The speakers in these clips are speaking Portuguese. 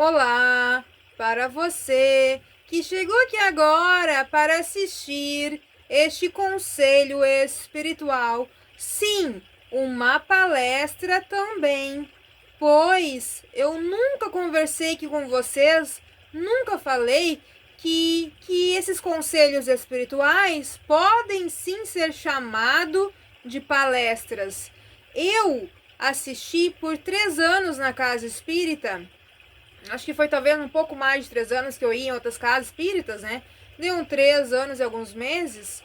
Olá, para você que chegou aqui agora para assistir este conselho espiritual. Sim, uma palestra também, pois eu nunca conversei aqui com vocês, nunca falei que esses conselhos espirituais podem sim ser chamados de palestras. Eu assisti por 3 anos na casa espírita. Acho que foi talvez um pouco mais de 3 anos que eu ia em outras casas espíritas, né? Deu 3 anos e alguns meses.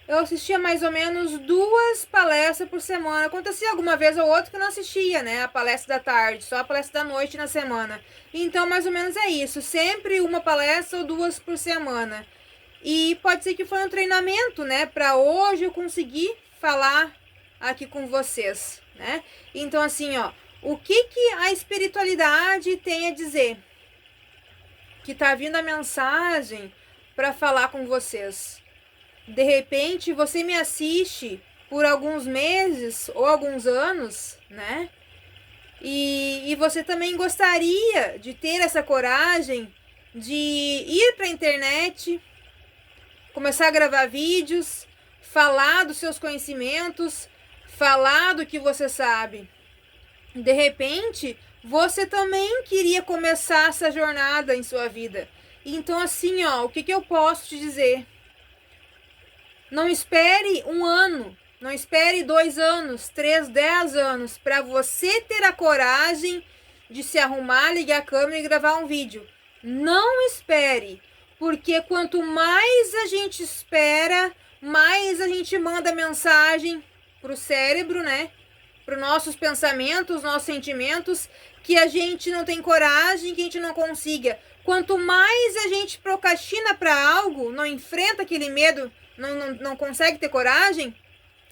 Eu assistia mais ou menos 2 palestras por semana. Acontecia alguma vez ou outra que eu não assistia, né? A palestra da tarde, só a palestra da noite na semana. Então, mais ou menos é isso. Sempre uma palestra ou 2 por semana. E pode ser que foi um treinamento, né? Para hoje eu conseguir falar aqui com vocês, né? Então, assim, ó. O que a espiritualidade tem a dizer? Que tá vindo a mensagem para falar com vocês. De repente, você me assiste por alguns meses ou alguns anos, né? E você também gostaria de ter essa coragem de ir para a internet, começar a gravar vídeos, falar dos seus conhecimentos, falar do que você sabe. De repente, você também queria começar essa jornada em sua vida. Então, assim, ó, o que eu posso te dizer? Não espere 1 ano, não espere 2 anos, 3, 10 anos para você ter a coragem de se arrumar, ligar a câmera e gravar um vídeo. Não espere, porque quanto mais a gente espera, mais a gente manda mensagem pro cérebro, né? Para os nossos pensamentos, nossos sentimentos, que a gente não tem coragem, que a gente não consiga. Quanto mais a gente procrastina para algo, não enfrenta aquele medo, não consegue ter coragem,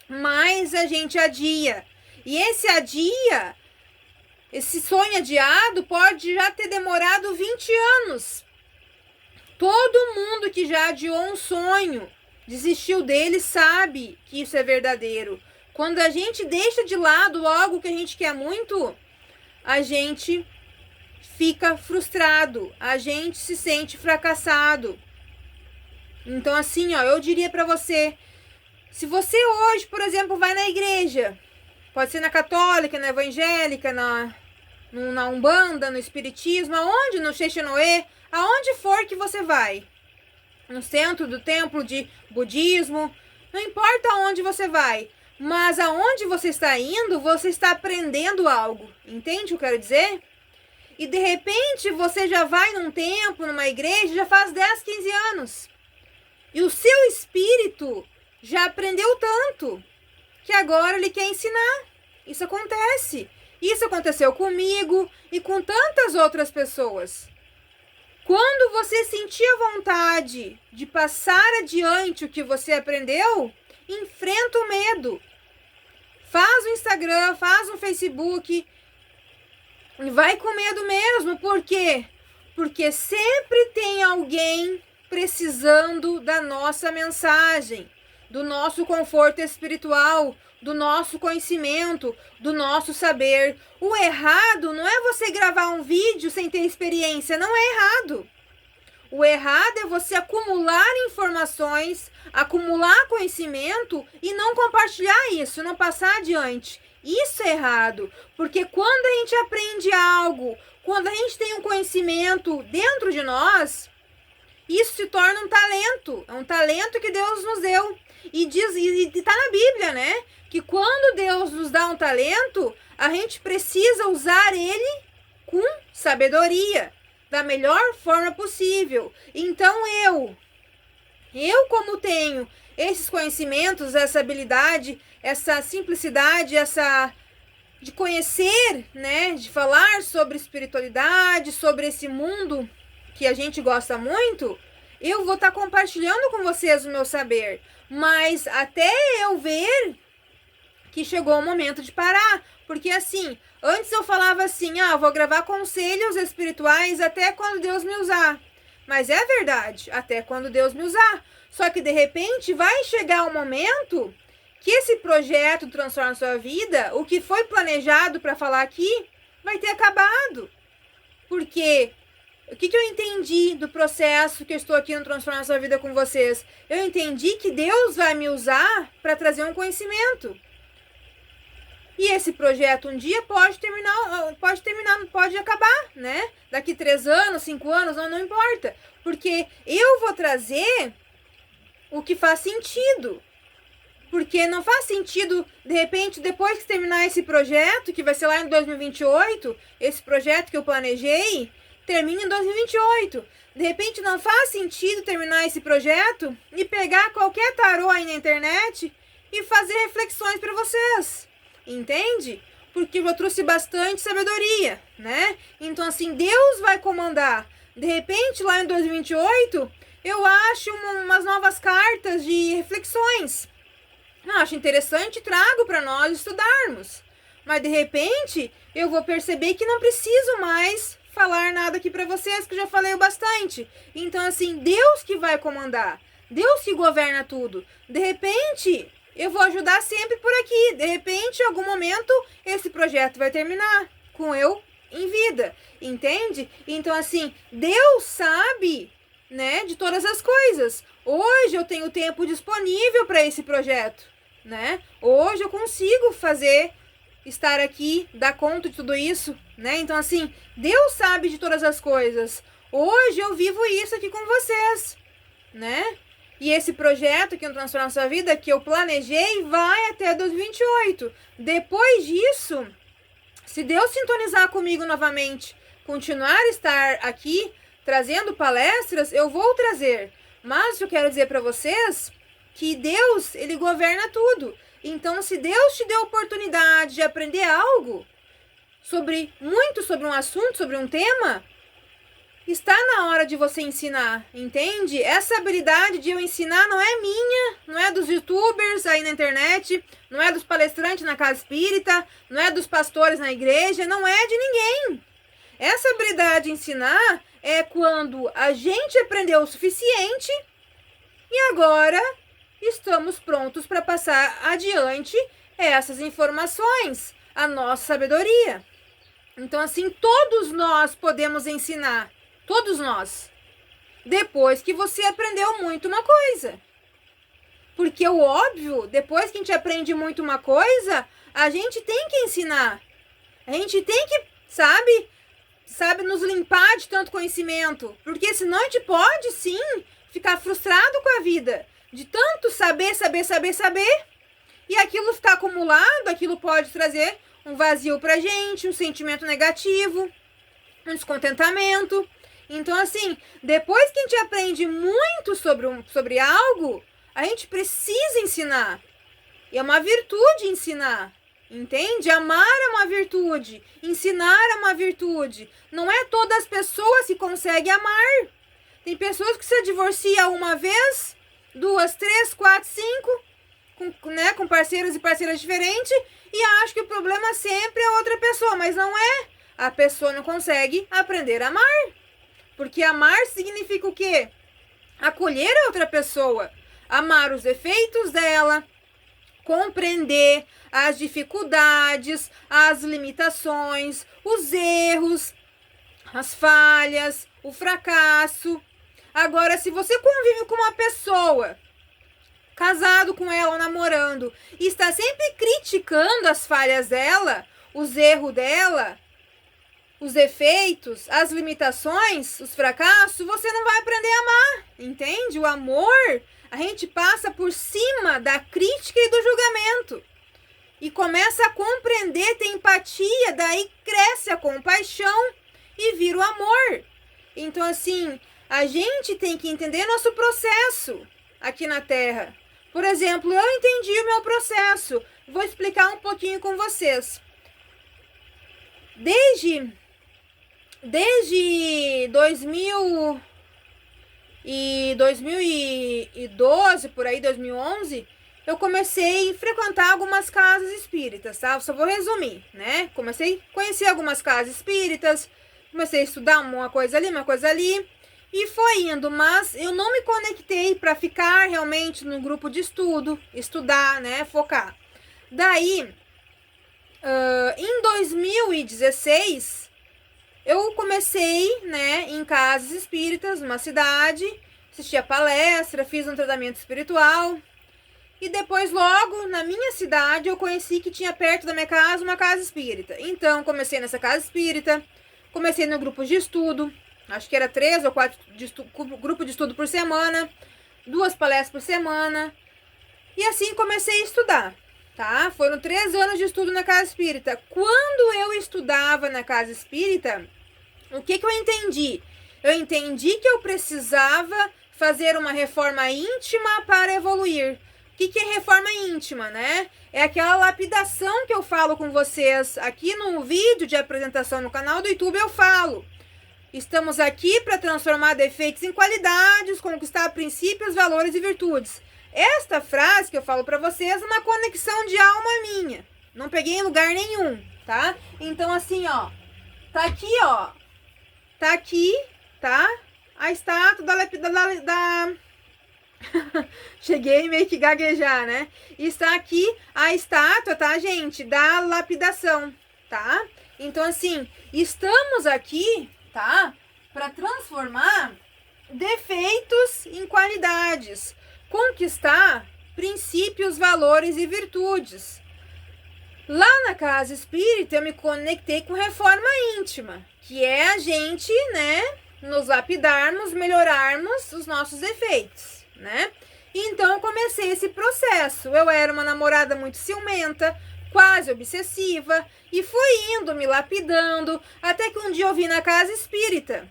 mais a gente adia. E esse adia, esse sonho adiado pode já ter demorado 20 anos. Todo mundo que já adiou um sonho, desistiu dele, sabe que isso é verdadeiro. Quando a gente deixa de lado algo que a gente quer muito, a gente fica frustrado, a gente se sente fracassado. Então, assim, ó, eu diria pra você, se você hoje, por exemplo, vai na igreja, pode ser na católica, na evangélica, na Umbanda, no Espiritismo, aonde, no Xexenoê, aonde for que você vai, no centro do templo de budismo, não importa aonde você vai, mas aonde você está indo, você está aprendendo algo. Entende o que eu quero dizer? E de repente você já vai num templo, numa igreja, já faz 10, 15 anos. E o seu espírito já aprendeu tanto que agora ele quer ensinar. Isso acontece. Isso aconteceu comigo e com tantas outras pessoas. Quando você sentir a vontade de passar adiante o que você aprendeu, enfrenta o medo. Faz o Instagram, faz o Facebook, vai com medo mesmo. Por quê? Porque sempre tem alguém precisando da nossa mensagem, do nosso conforto espiritual, do nosso conhecimento, do nosso saber. O errado não é você gravar um vídeo sem ter experiência, não é errado. O errado é você acumular informações, acumular conhecimento e não compartilhar isso, não passar adiante. Isso é errado, porque quando a gente aprende algo, quando a gente tem um conhecimento dentro de nós, isso se torna um talento. É um talento que Deus nos deu. E diz, e está na Bíblia, né? Que quando Deus nos dá um talento, a gente precisa usar ele com sabedoria, da melhor forma possível. Então eu como tenho esses conhecimentos, essa habilidade, essa simplicidade, essa de conhecer, né, de falar sobre espiritualidade, sobre esse mundo que a gente gosta muito, eu vou estar compartilhando com vocês o meu saber. Mas até eu ver que chegou o momento de parar. Porque assim, antes eu falava assim, vou gravar conselhos espirituais até quando Deus me usar. Mas é verdade, até quando Deus me usar. Só que de repente vai chegar um momento que esse projeto transforma a sua vida, o que foi planejado para falar aqui, vai ter acabado. Porque o que eu entendi do processo que eu estou aqui no Transformar a Sua Vida com vocês? Eu entendi que Deus vai me usar para trazer um conhecimento. E esse projeto um dia pode pode acabar, né? Daqui 3 anos, 5 anos, não importa. Porque eu vou trazer o que faz sentido. Porque não faz sentido, de repente, depois que terminar esse projeto, que vai ser lá em 2028, esse projeto que eu planejei, termina em 2028. De repente não faz sentido terminar esse projeto e pegar qualquer tarô aí na internet e fazer reflexões para vocês. Entende? Porque eu trouxe bastante sabedoria, né? Então assim, Deus vai comandar. De repente, lá em 2028, eu acho umas novas cartas de reflexões. Acho interessante e trago para nós estudarmos. Mas de repente, eu vou perceber que não preciso mais falar nada aqui para vocês, que já falei bastante. Então assim, Deus que vai comandar. Deus que governa tudo. De repente, eu vou ajudar sempre por aqui. De repente, em algum momento, esse projeto vai terminar com eu em vida. Entende? Então assim, Deus sabe, né, de todas as coisas. Hoje eu tenho tempo disponível para esse projeto, né? Hoje eu consigo estar aqui, dar conta de tudo isso, né? Então assim, Deus sabe de todas as coisas. Hoje eu vivo isso aqui com vocês, né? E esse projeto que eu Transformar a Sua Vida, que eu planejei, vai até 2028. Depois disso, se Deus sintonizar comigo novamente, continuar a estar aqui trazendo palestras, eu vou trazer. Mas eu quero dizer para vocês que Deus, Ele governa tudo. Então, se Deus te deu a oportunidade de aprender algo sobre um assunto, sobre um tema, está na hora de você ensinar, entende? Essa habilidade de eu ensinar não é minha, não é dos youtubers aí na internet, não é dos palestrantes na casa espírita, não é dos pastores na igreja, não é de ninguém. Essa habilidade de ensinar é quando a gente aprendeu o suficiente e agora estamos prontos para passar adiante essas informações, a nossa sabedoria. Então, assim, todos nós podemos ensinar, todos nós, depois que você aprendeu muito uma coisa. Porque o óbvio, depois que a gente aprende muito uma coisa, a gente tem que ensinar. A gente tem que, sabe, nos limpar de tanto conhecimento. Porque senão a gente pode, sim, ficar frustrado com a vida. De tanto saber, e aquilo ficar acumulado, aquilo pode trazer um vazio pra gente, um sentimento negativo, um descontentamento. Então, assim, depois que a gente aprende muito sobre algo, a gente precisa ensinar. E é uma virtude ensinar, entende? Amar é uma virtude, ensinar é uma virtude. Não é todas as pessoas que conseguem amar. Tem pessoas que se divorciam uma vez, 2, 3, 4, 5, com parceiros e parceiras diferentes, e acho que o problema sempre é outra pessoa, mas não é. A pessoa não consegue aprender a amar. Porque amar significa o quê? Acolher a outra pessoa, amar os defeitos dela, compreender as dificuldades, as limitações, os erros, as falhas, o fracasso. Agora, se você convive com uma pessoa, casado com ela ou namorando, e está sempre criticando as falhas dela, os erros dela, os defeitos, as limitações, os fracassos, você não vai aprender a amar, entende? O amor, a gente passa por cima da crítica e do julgamento. E começa a compreender, ter empatia, daí cresce a compaixão e vira o amor. Então, assim, a gente tem que entender nosso processo aqui na Terra. Por exemplo, eu entendi o meu processo. Vou explicar um pouquinho com vocês. Desde 2012, por aí, 2011, eu comecei a frequentar algumas casas espíritas, tá? Eu só vou resumir, né? Comecei a conhecer algumas casas espíritas, comecei a estudar uma coisa ali, e foi indo, mas eu não me conectei para ficar realmente no grupo de estudo, estudar, né? Focar. Daí, em 2016, eu comecei, né, em casas espíritas, numa cidade, assisti a palestra, fiz um tratamento espiritual. E depois, logo, na minha cidade, eu conheci que tinha perto da minha casa uma casa espírita. Então, comecei nessa casa espírita, comecei no grupo de estudo, acho que era 3 ou 4 grupo de estudo por semana, 2 palestras por semana. E assim comecei a estudar, tá? Foram 3 anos de estudo na casa espírita. Quando eu estudava na casa espírita, o que eu entendi? Eu entendi que eu precisava fazer uma reforma íntima para evoluir. O que é reforma íntima, né? É aquela lapidação que eu falo com vocês aqui no vídeo de apresentação no canal do YouTube. Eu falo: estamos aqui para transformar defeitos em qualidades, conquistar princípios, valores e virtudes. Esta frase que eu falo para vocês é uma conexão de alma minha. Não peguei em lugar nenhum, tá? Então assim, ó, tá aqui, ó. Tá aqui, tá? A estátua da cheguei meio que gaguejar, né? Está aqui a estátua, tá, gente? Da lapidação, tá? Então, assim, estamos aqui, tá? Para transformar defeitos em qualidades, conquistar princípios, valores e virtudes. Lá na casa espírita eu me conectei com reforma íntima, que é a gente, né, nos lapidarmos, melhorarmos os nossos defeitos, né? Então eu comecei esse processo. Eu era uma namorada muito ciumenta, quase obsessiva, e fui indo, me lapidando, até que um dia eu vi na casa espírita: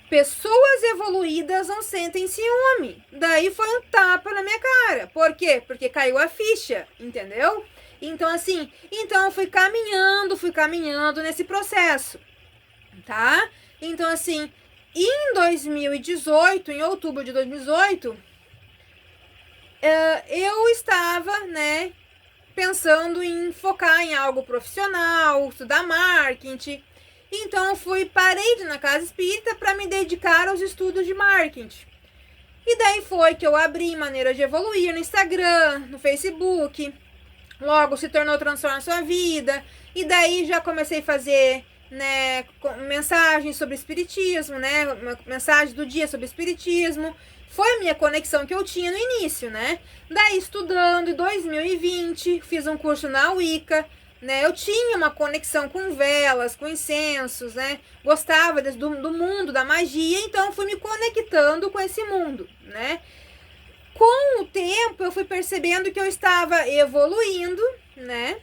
pessoas evoluídas não sentem ciúme. Daí foi um tapa na minha cara. Por quê? Porque caiu a ficha, entendeu? Então assim, então eu fui caminhando nesse processo, tá? Então assim, em 2018, em outubro de 2018, eu estava, né, pensando em focar em algo profissional, estudar marketing. Então eu parei de ir na casa espírita para me dedicar aos estudos de marketing. E daí foi que eu abri Maneira de Evoluir no Instagram, no Facebook. Logo se tornou Transforma Sua Vida. E daí já comecei a fazer, né, mensagens sobre espiritismo, né, mensagem do dia sobre espiritismo. Foi a minha conexão que eu tinha no início, né? Daí estudando, em 2020, fiz um curso na Wicca, né? Eu tinha uma conexão com velas, com incensos, né? Gostava do mundo da magia, então fui me conectando com esse mundo, né? Com o tempo eu fui percebendo que eu estava evoluindo, né?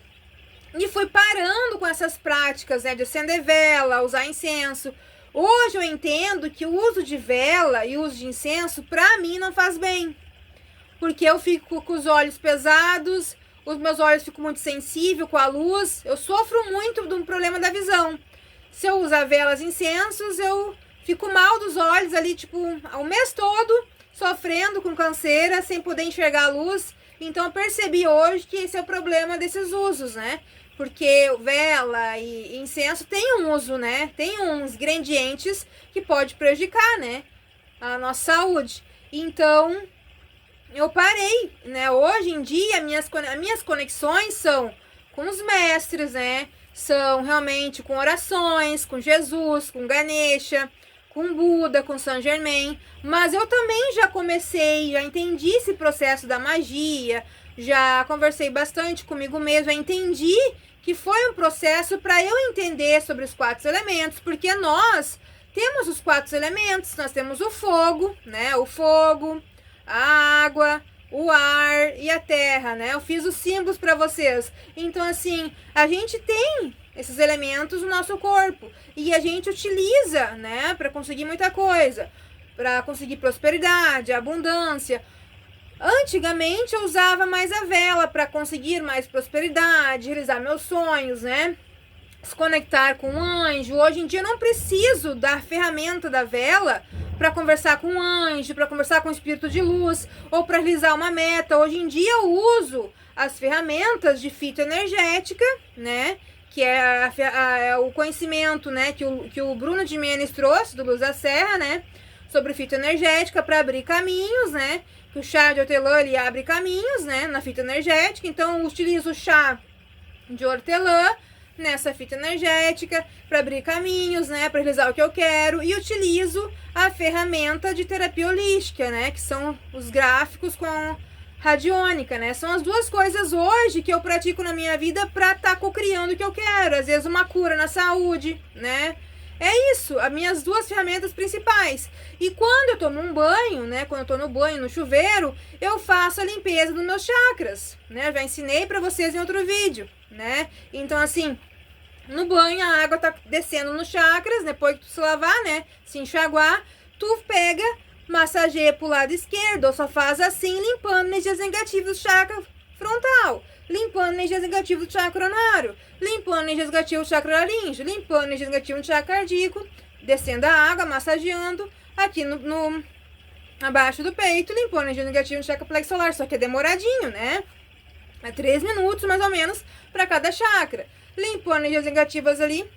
E fui parando com essas práticas, né, de acender vela, usar incenso. Hoje eu entendo que o uso de vela e o uso de incenso, pra mim, não faz bem. Porque eu fico com os olhos pesados, os meus olhos ficam muito sensíveis com a luz. Eu sofro muito de um problema da visão. Se eu usar velas e incensos, eu fico mal dos olhos ali, tipo, o mês todo, sofrendo com canseira, sem poder enxergar a luz. Então eu percebi hoje que esse é o problema desses usos, né? Porque vela e incenso tem um uso, né? Tem uns ingredientes que pode prejudicar, né, a nossa saúde. Então, eu parei, né? Hoje em dia, as minhas conexões são com os mestres, né? São realmente com orações, com Jesus, com Ganesha, com Buda, com Saint Germain. Mas eu também já entendi esse processo da magia, já conversei bastante comigo mesma, entendi que foi um processo para eu entender sobre os 4 elementos, porque nós temos os 4 elementos, nós temos o fogo, né? O fogo, a água, o ar e a terra, né? Eu fiz os símbolos para vocês. Então, assim, a gente tem esses elementos no nosso corpo e a gente utiliza, né, para conseguir muita coisa, para conseguir prosperidade, abundância. Antigamente eu usava mais a vela para conseguir mais prosperidade, realizar meus sonhos, né? Se conectar com um anjo. Hoje em dia eu não preciso da ferramenta da vela para conversar com um anjo, para conversar com um espírito de luz ou para realizar uma meta. Hoje em dia eu uso as ferramentas de fitoenergética, né? Que é o conhecimento, né, que o Bruno de Menes trouxe, do Luz da Serra, né? Sobre fitoenergética para abrir caminhos, né? Que o chá de hortelã ele abre caminhos, né, na fitoenergética. Então eu utilizo o chá de hortelã nessa fita energética para abrir caminhos, né, para realizar o que eu quero, e utilizo a ferramenta de terapia holística, né, que são os gráficos com radiônica, né? São as duas coisas hoje que eu pratico na minha vida para estar co-criando o que eu quero. Às vezes uma cura na saúde, né? É isso, as minhas duas ferramentas principais. E quando eu tomo um banho, né? Quando eu tô no banho, no chuveiro, eu faço a limpeza dos meus chakras, né? Eu já ensinei para vocês em outro vídeo, né? Então, assim, no banho a água tá descendo nos chakras, depois que tu se lavar, né? Se enxaguar, tu pega, massageia pro lado esquerdo, ou só faz assim, limpando energias negativas do chakra frontal, limpando energias negativas do chakra coronário, limpando energias negativas do chakra laríngeo, limpando energias negativas do chakra cardíaco, descendo a água, massageando aqui abaixo do peito, limpando energias negativas do chakra plexo solar, só que é demoradinho, né? É 3 minutos mais ou menos para cada chakra. Limpando energias negativas ali,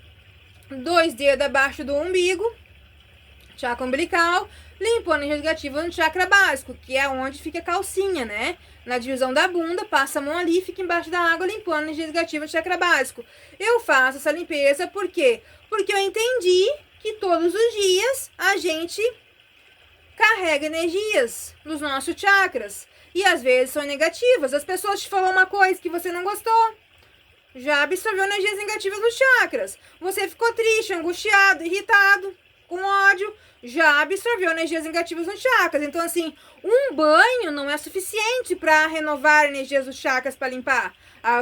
2 dedos abaixo do umbigo, chakra umbilical, limpando energia negativa no chakra básico, que é onde fica a calcinha, né? Na divisão da bunda, passa a mão ali, fica embaixo da água, limpando energia negativa no chakra básico. Eu faço essa limpeza por quê? Porque eu entendi que todos os dias a gente carrega energias nos nossos chakras. E às vezes são negativas. As pessoas te falam uma coisa que você não gostou, já absorveu energias negativas nos chakras. Você ficou triste, angustiado, irritado, com ódio, já absorveu energias negativas nos chakras. Então, assim, um banho não é suficiente para renovar energias dos chakras, para limpar.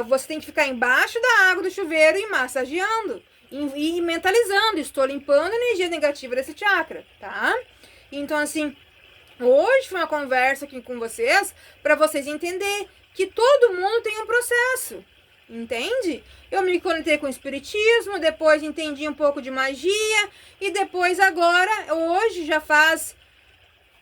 Você tem que ficar embaixo da água do chuveiro e massageando e mentalizando. Estou limpando a energia negativa desse chakra, tá? Então, assim, hoje foi uma conversa aqui com vocês para vocês entenderem que todo mundo tem um processo. Entende? Eu me conectei com o espiritismo, depois entendi um pouco de magia e depois agora, hoje já faz,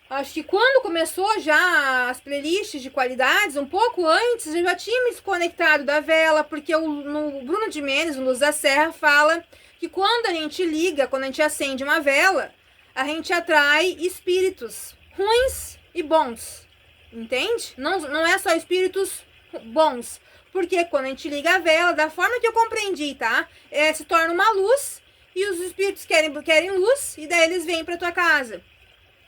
acho que quando começou já as playlists de qualidades, um pouco antes eu já tinha me desconectado da vela, porque no Bruno de Mendes, no Luz da Serra, fala que quando a gente liga, quando a gente acende uma vela, a gente atrai espíritos ruins e bons, entende? Não é só espíritos bons. Porque quando a gente liga a vela, da forma que eu compreendi, tá? Se torna uma luz e os espíritos querem luz e daí eles vêm pra tua casa.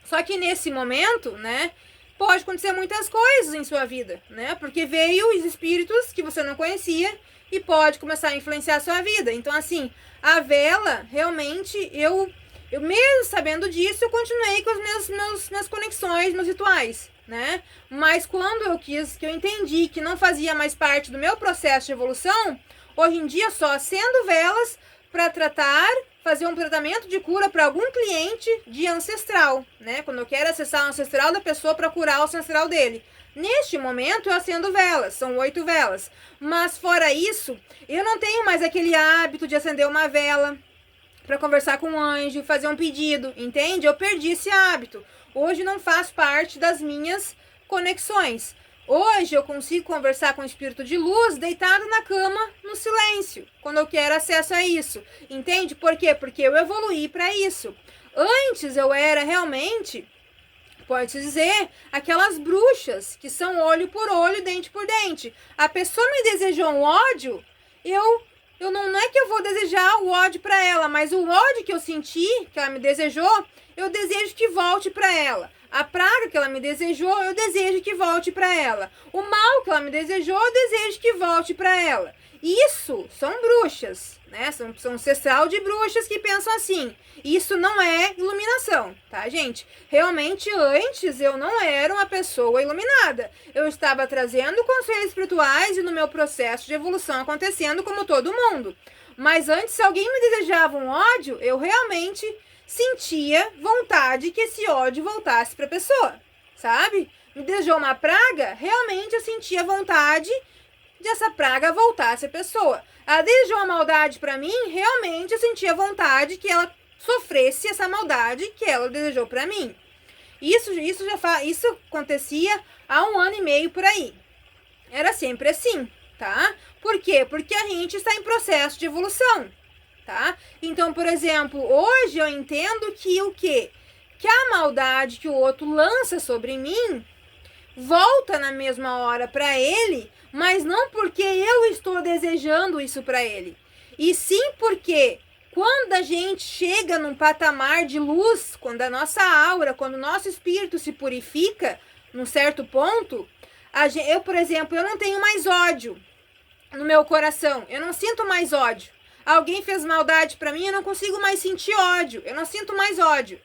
Só que nesse momento, né, pode acontecer muitas coisas em sua vida, né? Porque veio os espíritos que você não conhecia e pode começar a influenciar a sua vida. Então, assim, a vela, realmente, eu mesmo sabendo disso, eu continuei com as minhas conexões, meus rituais, né? Mas quando eu entendi que não fazia mais parte do meu processo de evolução, hoje em dia só acendo velas para fazer um tratamento de cura para algum cliente de ancestral, né? Quando eu quero acessar o ancestral da pessoa para curar o ancestral dele. Neste momento eu acendo velas, são 8 velas. Mas fora isso, eu não tenho mais aquele hábito de acender uma vela para conversar com um anjo, fazer um pedido, entende? Eu perdi esse hábito. Hoje não faz parte das minhas conexões. Hoje eu consigo conversar com o espírito de luz deitado na cama, no silêncio, quando eu quero acesso a isso. Entende? Por quê? Porque eu evoluí para isso. Antes eu era realmente, pode-se dizer, aquelas bruxas que são olho por olho, dente por dente. A pessoa me desejou um ódio, não é que eu vou desejar o ódio para ela, mas o ódio que eu senti, que ela me desejou, eu desejo que volte para ela. A praga que ela me desejou, eu desejo que volte para ela. O mal que ela me desejou, eu desejo que volte para ela. Isso são bruxas, né? São ancestral de bruxas que pensam assim. Isso não é iluminação, tá, gente? Realmente, antes eu não era uma pessoa iluminada. Eu estava trazendo conselhos espirituais e no meu processo de evolução acontecendo como todo mundo. Mas antes, se alguém me desejava um ódio, eu realmente sentia vontade que esse ódio voltasse para a pessoa, sabe? Me desejou uma praga, realmente eu sentia vontade de essa praga voltasse a pessoa. Ela desejou uma maldade para mim, realmente eu sentia vontade que ela sofresse essa maldade que ela desejou para mim. Isso acontecia há 1 ano e meio por aí. Era sempre assim, tá? Por quê? Porque a gente está em processo de evolução, tá? Então, por exemplo, hoje eu entendo que o quê? Que a maldade que o outro lança sobre mim volta na mesma hora para ele, mas não porque eu estou desejando isso para ele. e sim porque quando a gente chega num patamar de luz, quando a nossa aura, quando o nosso espírito se purifica num certo ponto, eu, por exemplo, eu não tenho mais ódio no meu coração, eu não sinto mais ódio. Alguém fez maldade pra mim, eu não consigo mais sentir ódio, eu não sinto mais ódio.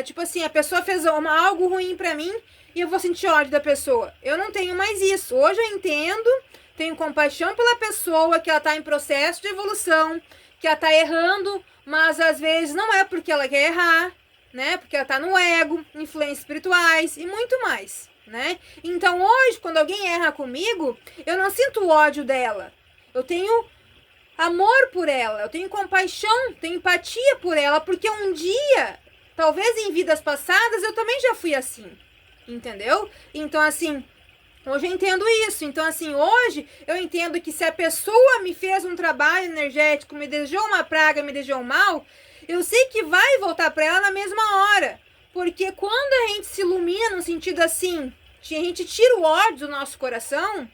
Tipo assim, a pessoa fez algo ruim pra mim e eu vou sentir ódio da pessoa. Eu não tenho mais isso. Hoje eu entendo, tenho compaixão pela pessoa, que ela tá em processo de evolução, que ela tá errando, mas às vezes não é porque ela quer errar, né? Porque ela tá no ego, influências espirituais e muito mais, né? Então hoje, quando alguém erra comigo, eu não sinto ódio dela. Eu tenho amor por ela, eu tenho compaixão, tenho empatia por ela, porque um dia, talvez em vidas passadas, eu também já fui assim, entendeu? Então assim, hoje eu entendo isso. Então assim, hoje eu entendo que se a pessoa me fez um trabalho energético, me desejou uma praga, me desejou um mal, eu sei que vai voltar para ela na mesma hora. Porque quando a gente se ilumina no sentido assim, a gente tira o ódio do nosso coração.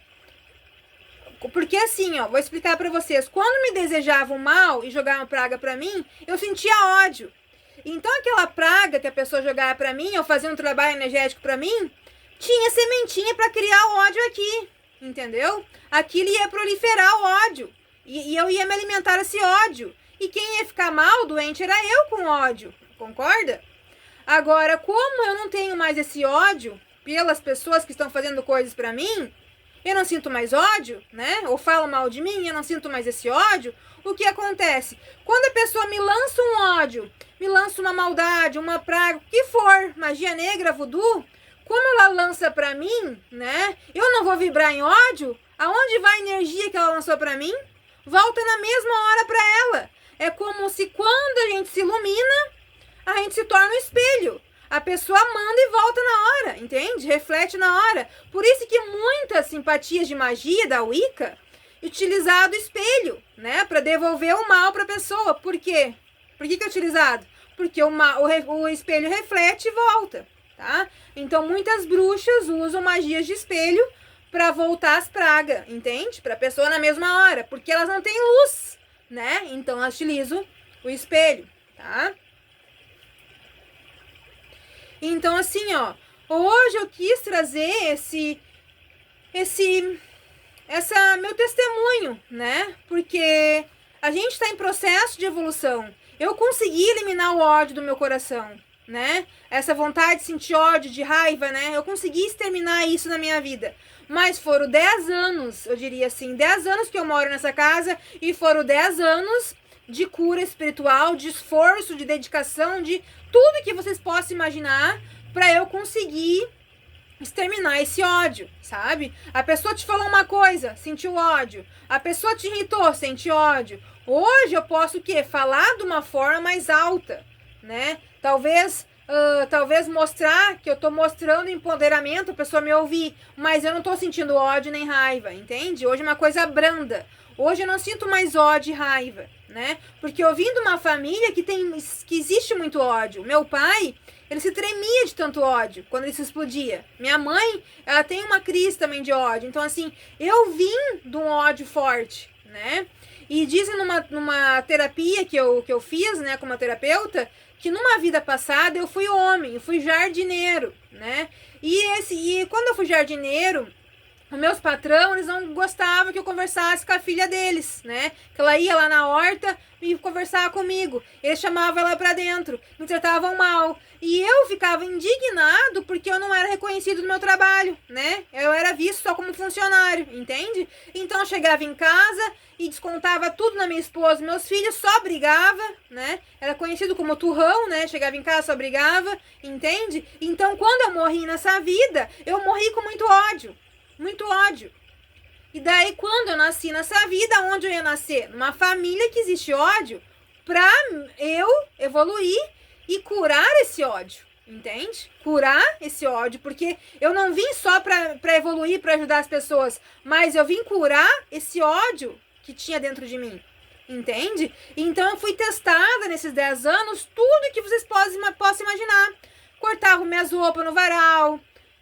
Porque assim, ó, vou explicar para vocês. Quando me desejavam mal e jogavam praga para mim, eu sentia ódio. Então aquela praga que a pessoa jogava para mim, ou fazia um trabalho energético para mim, tinha sementinha para criar o ódio aqui, entendeu? Aquilo ia proliferar o ódio. E eu ia me alimentar esse ódio. E quem ia ficar mal, doente, era eu com ódio. Concorda? Agora, como eu não tenho mais esse ódio pelas pessoas que estão fazendo coisas para mim, eu não sinto mais ódio, né? Ou falam mal de mim, eu não sinto mais esse ódio. O que acontece? Quando a pessoa me lança um ódio, me lança uma maldade, uma praga, o que for, magia negra, voodoo, como ela lança pra mim, né? Eu não vou vibrar em ódio? Aonde vai a energia que ela lançou pra mim? Volta na mesma hora pra ela. É como se quando a gente se ilumina, a gente se torna um espelho. A pessoa manda e volta na hora, entende? Reflete na hora. Por isso que muitas simpatias de magia da Wicca utilizado o espelho, né? Para devolver o mal para a pessoa. Por quê? Por que é utilizado? Porque o espelho reflete e volta, tá? Então muitas bruxas usam magias de espelho para voltar as pragas, entende? Para a pessoa na mesma hora, porque elas não têm luz, né? Então elas utilizam o espelho, tá? Então, assim, ó, hoje eu quis trazer meu testemunho, né? Porque a gente está em processo de evolução. Eu consegui eliminar o ódio do meu coração, né? Essa vontade de sentir ódio, de raiva, né? Eu consegui exterminar isso na minha vida. Mas foram 10 anos, eu diria assim, 10 anos que eu moro nessa casa e foram 10 anos de cura espiritual, de esforço, de dedicação, de tudo que vocês possam imaginar para eu conseguir exterminar esse ódio, sabe? A pessoa te falou uma coisa, sentiu ódio. A pessoa te irritou, sente ódio. Hoje eu posso o quê? Falar de uma forma mais alta, né? Talvez mostrar que eu tô mostrando empoderamento, a pessoa me ouvir, mas eu não tô sentindo ódio nem raiva, entende? Hoje é uma coisa branda. Hoje eu não sinto mais ódio e raiva, né? Porque eu vim de uma família que existe muito ódio. Meu pai, ele se tremia de tanto ódio quando ele se explodia. Minha mãe, ela tem uma crise também de ódio. Então, assim, eu vim de um ódio forte, né? E dizem numa terapia que eu fiz, né, como terapeuta, que numa vida passada eu fui homem, eu fui jardineiro, né? E quando eu fui jardineiro, os meus patrões, eles não gostavam que eu conversasse com a filha deles, né? Que ela ia lá na horta e conversava comigo. Eles chamavam ela pra dentro, me tratavam mal. E eu ficava indignado porque eu não era reconhecido no meu trabalho, né? Eu era visto só como funcionário, entende? Então eu chegava em casa e descontava tudo na minha esposa, meus filhos, só brigava, né? Era conhecido como turrão, né? Chegava em casa, só brigava, entende? Então quando eu morri nessa vida, eu morri com muito ódio. Muito ódio. E daí, quando eu nasci nessa vida, onde eu ia nascer? Numa família que existe ódio, pra eu evoluir e curar esse ódio. Entende? Curar esse ódio, porque eu não vim só pra evoluir, pra ajudar as pessoas, mas eu vim curar esse ódio que tinha dentro de mim. Entende? Então eu fui testada nesses 10 anos, tudo que vocês possam imaginar. Cortavam minhas roupas no varal,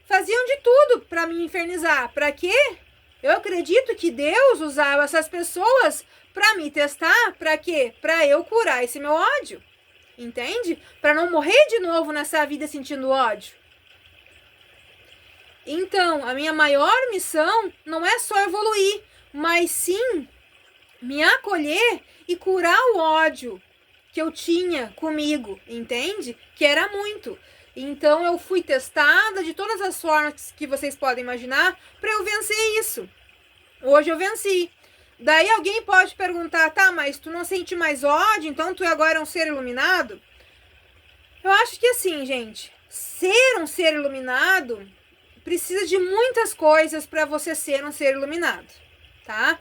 faziam de tudo para me infernizar. Para quê? Eu acredito que Deus usava essas pessoas Para me testar, para quê? Para eu curar esse meu ódio. Entende? Para não morrer de novo nessa vida sentindo ódio. Então, a minha maior missão não é só evoluir, mas sim me acolher e curar o ódio que eu tinha comigo, entende? Que era muito. Então eu fui testada de todas as formas que vocês podem imaginar para eu vencer isso. Hoje eu venci. Daí alguém pode perguntar, tá, mas tu não sente mais ódio, então tu agora é um ser iluminado? Eu acho que assim, gente, ser um ser iluminado precisa de muitas coisas para você ser um ser iluminado, tá?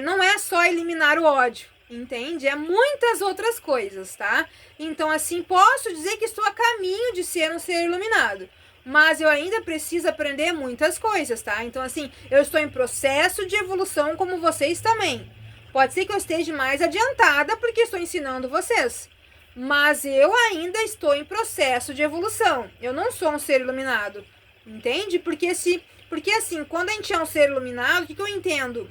Não é só eliminar o ódio, entende? É muitas outras coisas, tá? Então, assim, posso dizer que estou a caminho de ser um ser iluminado, mas eu ainda preciso aprender muitas coisas, tá? Então, assim, eu estou em processo de evolução como vocês também. Pode ser que eu esteja mais adiantada porque estou ensinando vocês, mas eu ainda estou em processo de evolução. Eu não sou um ser iluminado. Entende? Porque assim, quando a gente é um ser iluminado, o que eu entendo?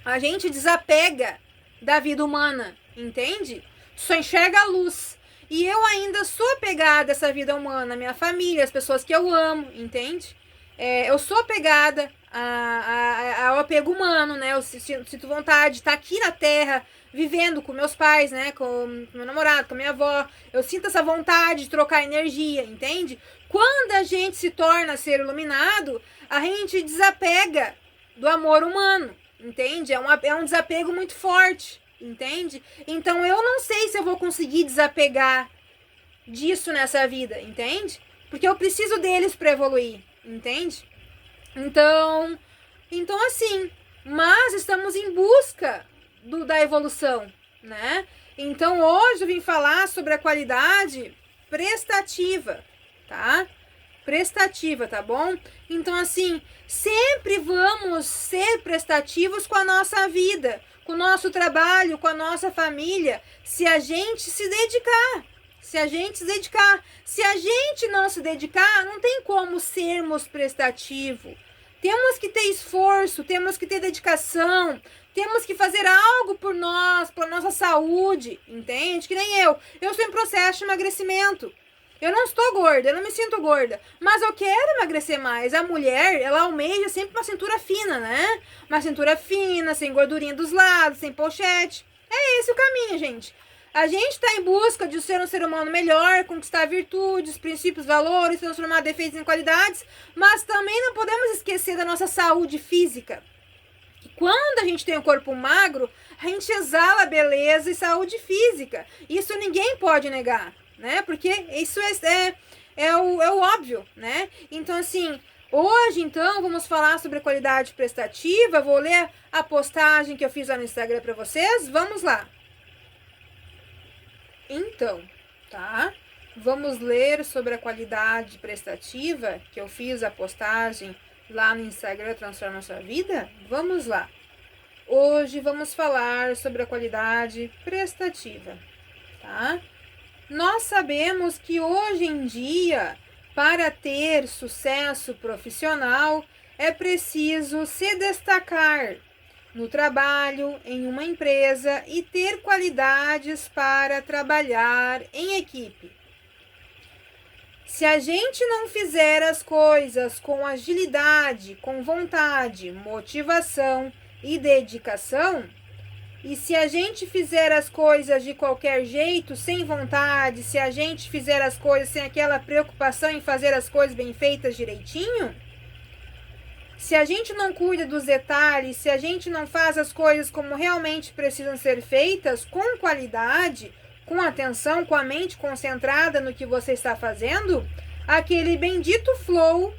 A gente desapega da vida humana, entende? Só enxerga a luz. E eu ainda sou apegada a essa vida humana, minha família, as pessoas que eu amo, entende? Eu sou apegada ao apego humano, né? Eu sinto vontade de estar aqui na Terra, vivendo com meus pais, né? Com meu namorado, com minha avó. Eu sinto essa vontade de trocar energia, entende? Quando a gente se torna ser iluminado, a gente desapega do amor humano, entende? É um desapego muito forte, entende? Então eu não sei se eu vou conseguir desapegar disso nessa vida, entende? Porque eu preciso deles para evoluir, entende? Então assim, mas estamos em busca da evolução, né? Então hoje eu vim falar sobre a qualidade prestativa, tá? Prestativa, tá bom? Então assim, sempre vamos ser prestativos com a nossa vida, com o nosso trabalho, com a nossa família, se a gente se dedicar. Se a gente se dedicar. Se a gente não se dedicar, não tem como sermos prestativos. Temos que ter esforço, temos que ter dedicação, temos que fazer algo por nós, pela nossa saúde, entende? Que nem eu estou em processo de emagrecimento. Eu não estou gorda, eu não me sinto gorda, mas eu quero emagrecer mais. A mulher, ela almeja sempre uma cintura fina, né? Uma cintura fina, sem gordurinha dos lados, sem pochete. É esse o caminho, gente. A gente está em busca de ser um ser humano melhor, conquistar virtudes, princípios, valores, transformar defeitos em qualidades, mas também não podemos esquecer da nossa saúde física. E quando a gente tem um corpo magro, a gente exala beleza e saúde física. Isso ninguém pode negar, né? Porque isso é o óbvio, né? Então, assim, hoje, então, vamos falar sobre a qualidade prestativa. Vou ler a postagem que eu fiz lá no Instagram para vocês. Vamos lá. Então, tá? Vamos ler sobre a qualidade prestativa, que eu fiz a postagem lá no Instagram Transforma Sua Vida? Vamos lá. Hoje vamos falar sobre a qualidade prestativa, tá? Nós sabemos que hoje em dia, para ter sucesso profissional, é preciso se destacar no trabalho, em uma empresa e ter qualidades para trabalhar em equipe. Se a gente não fizer as coisas com agilidade, com vontade, motivação e dedicação, e se a gente fizer as coisas de qualquer jeito, sem vontade, se a gente fizer as coisas sem aquela preocupação em fazer as coisas bem feitas direitinho, se a gente não cuida dos detalhes, se a gente não faz as coisas como realmente precisam ser feitas, com qualidade, com atenção, com a mente concentrada no que você está fazendo, aquele bendito flow,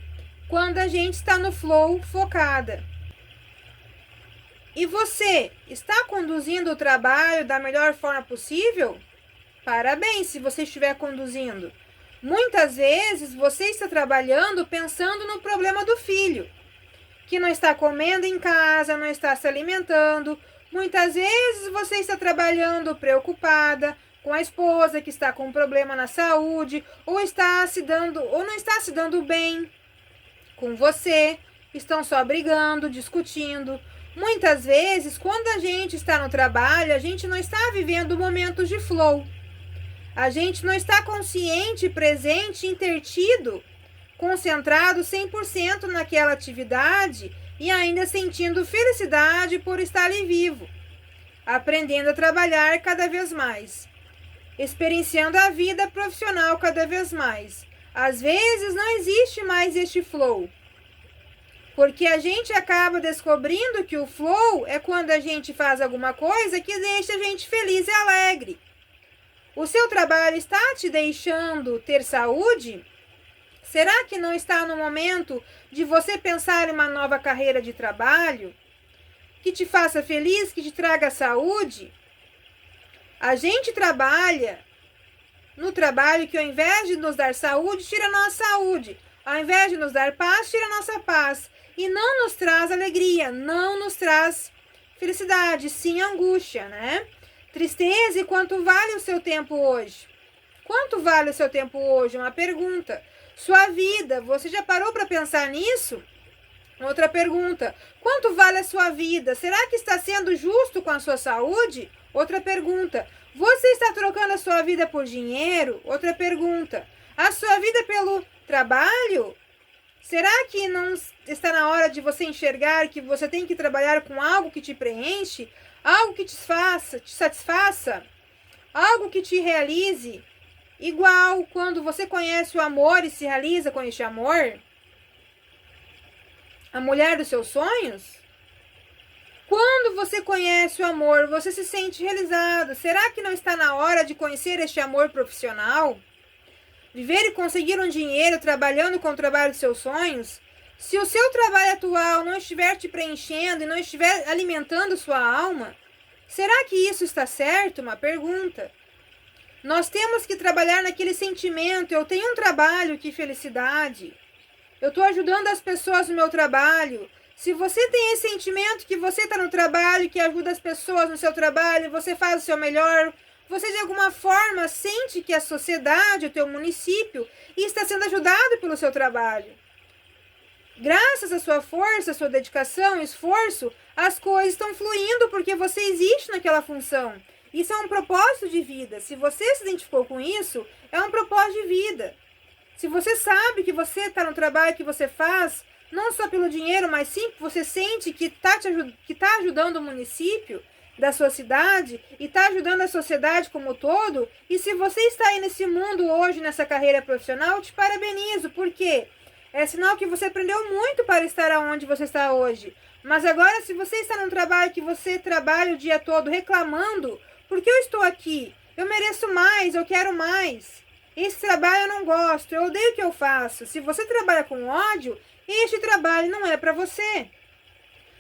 quando a gente está no flow focada. E você está conduzindo o trabalho da melhor forma possível? Parabéns se você estiver conduzindo. Muitas vezes você está trabalhando pensando no problema do filho, que não está comendo em casa, não está se alimentando. Muitas vezes você está trabalhando preocupada com a esposa que está com um problema na saúde, ou não está se dando bem com você, estão só brigando, discutindo. Muitas vezes, quando a gente está no trabalho, a gente não está vivendo momentos de flow. A gente não está consciente, presente, intertido, concentrado 100% naquela atividade e ainda sentindo felicidade por estar ali vivo, aprendendo a trabalhar cada vez mais, experienciando a vida profissional cada vez mais. Às vezes não existe mais este flow, porque a gente acaba descobrindo que o flow é quando a gente faz alguma coisa que deixa a gente feliz e alegre. O seu trabalho está te deixando ter saúde? Será que não está no momento de você pensar em uma nova carreira de trabalho que te faça feliz, que te traga saúde? A gente trabalha no trabalho que, ao invés de nos dar saúde, tira a nossa saúde. Ao invés de nos dar paz, tira a nossa paz. E não nos traz alegria, não nos traz felicidade, sim angústia, né? Tristeza. E quanto vale o seu tempo hoje? Quanto vale o seu tempo hoje? Uma pergunta. Sua vida, você já parou para pensar nisso? Outra pergunta. Quanto vale a sua vida? Será que está sendo justo com a sua saúde? Outra pergunta. Você está trocando a sua vida por dinheiro? Outra pergunta. A sua vida pelo trabalho? Será que não está na hora de você enxergar que você tem que trabalhar com algo que te preenche? Algo que te satisfaça? Algo que te realize? Igual quando você conhece o amor e se realiza com este amor? A mulher dos seus sonhos? Quando você conhece o amor, você se sente realizado. Será que não está na hora de conhecer este amor profissional? Viver e conseguir um dinheiro trabalhando com o trabalho dos seus sonhos? Se o seu trabalho atual não estiver te preenchendo e não estiver alimentando sua alma, será que isso está certo? Uma pergunta. Nós temos que trabalhar naquele sentimento. Eu tenho um trabalho, que felicidade. Eu estou ajudando as pessoas no meu trabalho. Se você tem esse sentimento que você está no trabalho, que ajuda as pessoas no seu trabalho, você faz o seu melhor, você de alguma forma sente que a sociedade, o teu município, está sendo ajudado pelo seu trabalho. Graças à sua força, à sua dedicação, esforço, as coisas estão fluindo porque você existe naquela função. Isso é um propósito de vida. Se você se identificou com isso, é um propósito de vida. Se você sabe que você está no trabalho que você faz, não só pelo dinheiro, mas sim que você sente que está ajudando o município da sua cidade e está ajudando a sociedade como um todo, e se você está aí nesse mundo hoje, nessa carreira profissional, te parabenizo, porque é sinal que você aprendeu muito para estar onde você está hoje. Mas agora, se você está num trabalho que você trabalha o dia todo reclamando, por que eu estou aqui? Eu mereço mais, eu quero mais. Esse trabalho eu não gosto, eu odeio o que eu faço. Se você trabalha com ódio, este trabalho não é para você.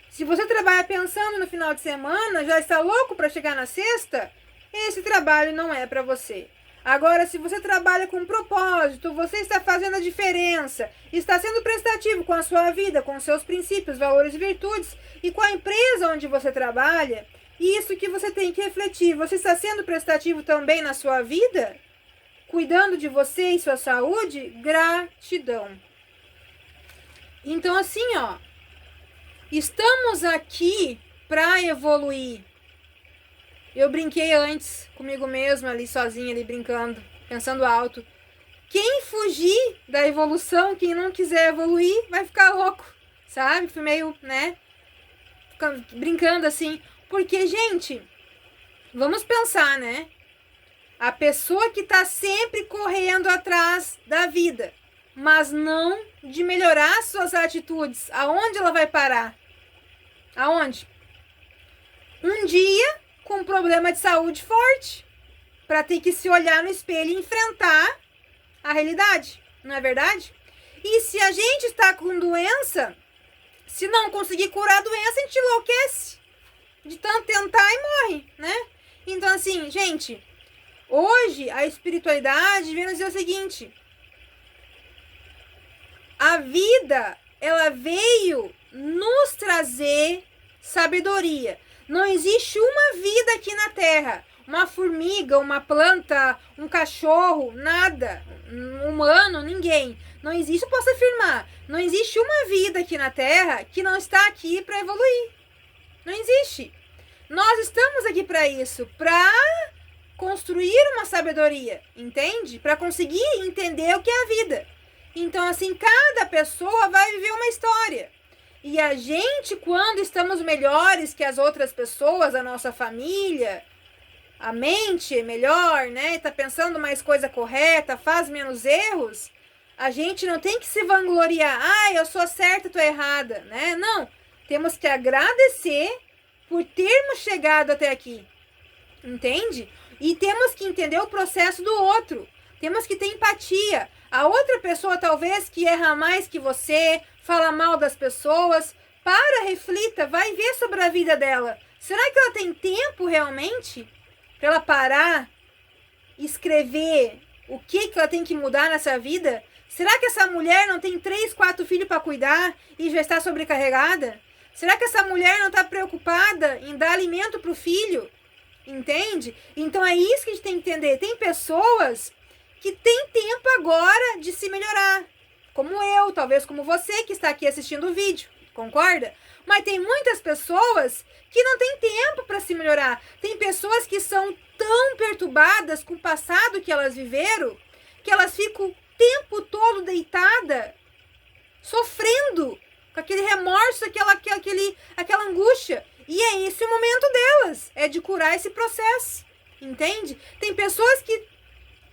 Se você trabalha pensando no final de semana, já está louco para chegar na sexta, esse trabalho não é para você. Agora, se você trabalha com propósito, você está fazendo a diferença, está sendo prestativo com a sua vida, com seus princípios, valores e virtudes, e com a empresa onde você trabalha, isso que você tem que refletir. Você está sendo prestativo também na sua vida? Cuidando de você e sua saúde? Gratidão. Então, assim, ó, estamos aqui para evoluir. Eu brinquei antes comigo mesma ali, sozinha, ali brincando, pensando alto. Quem fugir da evolução, quem não quiser evoluir, vai ficar louco, sabe? Fui meio, né, brincando assim. Porque, gente, vamos pensar, né? A pessoa que tá sempre correndo atrás da vida, mas não de melhorar suas atitudes, aonde ela vai parar? Aonde? Um dia com um problema de saúde forte, para ter que se olhar no espelho e enfrentar a realidade, não é verdade? E se a gente está com doença, se não conseguir curar a doença, a gente enlouquece de tanto tentar e morre, né? Então, assim, gente, hoje a espiritualidade vem nos dizer o seguinte: a vida, ela veio nos trazer sabedoria. Não existe uma vida aqui na Terra, uma formiga, uma planta, um cachorro, nada, um humano, ninguém. Não existe, eu posso afirmar, não existe uma vida aqui na Terra que não está aqui para evoluir. Não existe. Nós estamos aqui para isso, para construir uma sabedoria, entende? Para conseguir entender o que é a vida. Então, assim, cada pessoa vai viver uma história. E a gente, quando estamos melhores que as outras pessoas, a nossa família, a mente é melhor, né? Tá pensando mais coisa correta, faz menos erros, a gente não tem que se vangloriar. Ah, eu sou certa, tu é errada, né? Não. Temos que agradecer por termos chegado até aqui. Entende? E temos que entender o processo do outro. Temos que ter empatia. A outra pessoa, talvez, que erra mais que você, fala mal das pessoas, reflita, vai ver sobre a vida dela. Será que ela tem tempo realmente para ela parar e escrever o que ela tem que mudar nessa vida? Será que essa mulher não tem 3, 4 filhos para cuidar e já está sobrecarregada? Será que essa mulher não está preocupada em dar alimento para o filho? Entende? Então é isso que a gente tem que entender. Tem pessoas que têm tempo agora de se melhorar. Como eu, talvez como você que está aqui assistindo o vídeo. Concorda? Mas tem muitas pessoas que não têm tempo para se melhorar. Tem pessoas que são tão perturbadas com o passado que elas viveram, que elas ficam o tempo todo deitada, sofrendo, com aquele remorso, aquela angústia. E é esse o momento delas, é de curar esse processo, entende? Tem pessoas que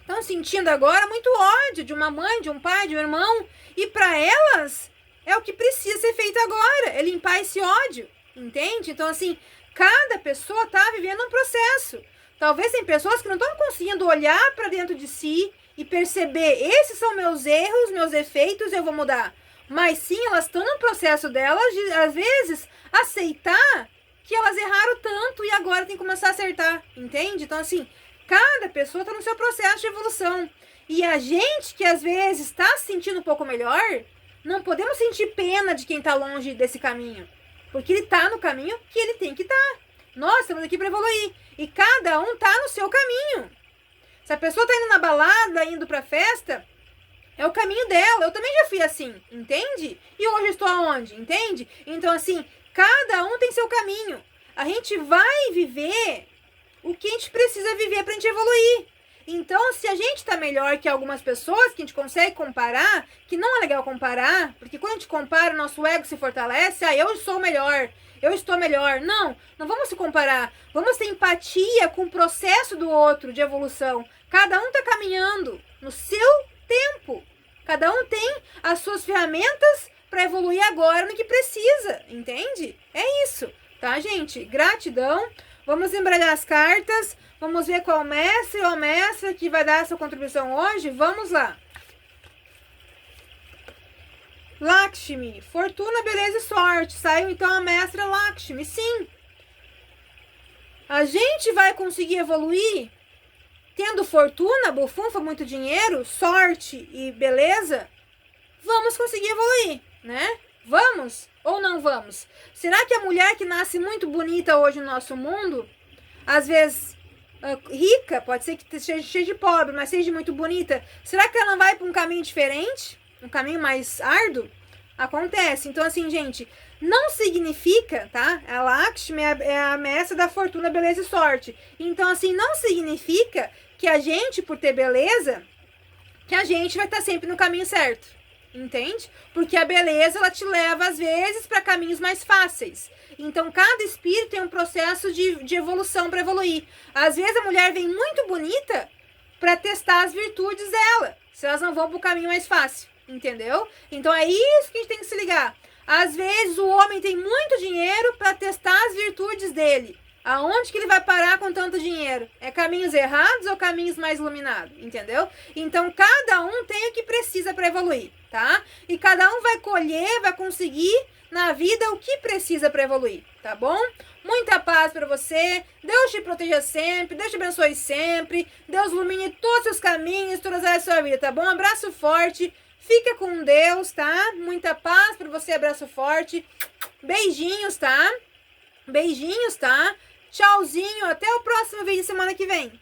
estão sentindo agora muito ódio de uma mãe, de um pai, de um irmão, e para elas é o que precisa ser feito agora, é limpar esse ódio, entende? Então, assim, cada pessoa está vivendo um processo. Talvez tem pessoas que não estão conseguindo olhar para dentro de si e perceber, esses são meus erros, meus defeitos, eu vou mudar. Mas sim, elas estão no processo delas de, às vezes, aceitar que elas erraram tanto e agora tem que começar a acertar, entende? Então, assim, cada pessoa está no seu processo de evolução. E a gente que às vezes está se sentindo um pouco melhor, não podemos sentir pena de quem está longe desse caminho. Porque ele está no caminho que ele tem que estar. Nós estamos aqui para evoluir. E cada um está no seu caminho. Se a pessoa está indo na balada, indo para festa, é o caminho dela. Eu também já fui assim, entende? E hoje eu estou aonde, entende? Então, assim, cada um tem seu caminho. A gente vai viver o que a gente precisa viver para a gente evoluir. Então, se a gente tá melhor que algumas pessoas, que a gente consegue comparar, que não é legal comparar, porque quando a gente compara, o nosso ego se fortalece, eu sou melhor, eu estou melhor. Não, não vamos se comparar. Vamos ter empatia com o processo do outro de evolução. Cada um tá caminhando no seu tempo. Cada um tem as suas ferramentas para evoluir agora no que precisa, entende? É isso, tá, gente? Gratidão. Vamos embaralhar as cartas. Vamos ver qual mestre ou mestra que vai dar essa contribuição hoje. Vamos lá. Lakshmi, fortuna, beleza e sorte. Saiu então a mestra Lakshmi. Sim. A gente vai conseguir evoluir tendo fortuna, bufunfa, muito dinheiro, sorte e beleza. Vamos conseguir evoluir, né? Vamos ou não vamos? Será que a mulher que nasce muito bonita hoje no nosso mundo, às vezes rica, pode ser que seja cheia de pobre, mas seja muito bonita, será que ela não vai para um caminho diferente? Um caminho mais árduo? Acontece. Então, assim, gente, não significa, tá? A Lakshmi é a mestra da fortuna, beleza e sorte. Então, assim, não significa que a gente, por ter beleza, que a gente vai estar sempre no caminho certo. Entende? Porque a beleza, ela te leva, às vezes, para caminhos mais fáceis. Então, cada espírito tem um processo de evolução para evoluir. Às vezes, a mulher vem muito bonita para testar as virtudes dela, se elas não vão para o caminho mais fácil. Entendeu? Então, é isso que a gente tem que se ligar. Às vezes, o homem tem muito dinheiro para testar as virtudes dele. Aonde que ele vai parar com tanto dinheiro? É caminhos errados ou caminhos mais iluminados? Entendeu? Então, cada um tem o que precisa para evoluir, tá? E cada um vai colher, vai conseguir na vida o que precisa para evoluir, tá bom? Muita paz para você. Deus te proteja sempre. Deus te abençoe sempre. Deus ilumine todos os seus caminhos, todas as áreas da sua vida, tá bom? Um abraço forte. Fica com Deus, tá? Muita paz para você, abraço forte. Beijinhos, tá? Beijinhos, tá? Tchauzinho, até o próximo vídeo semana que vem.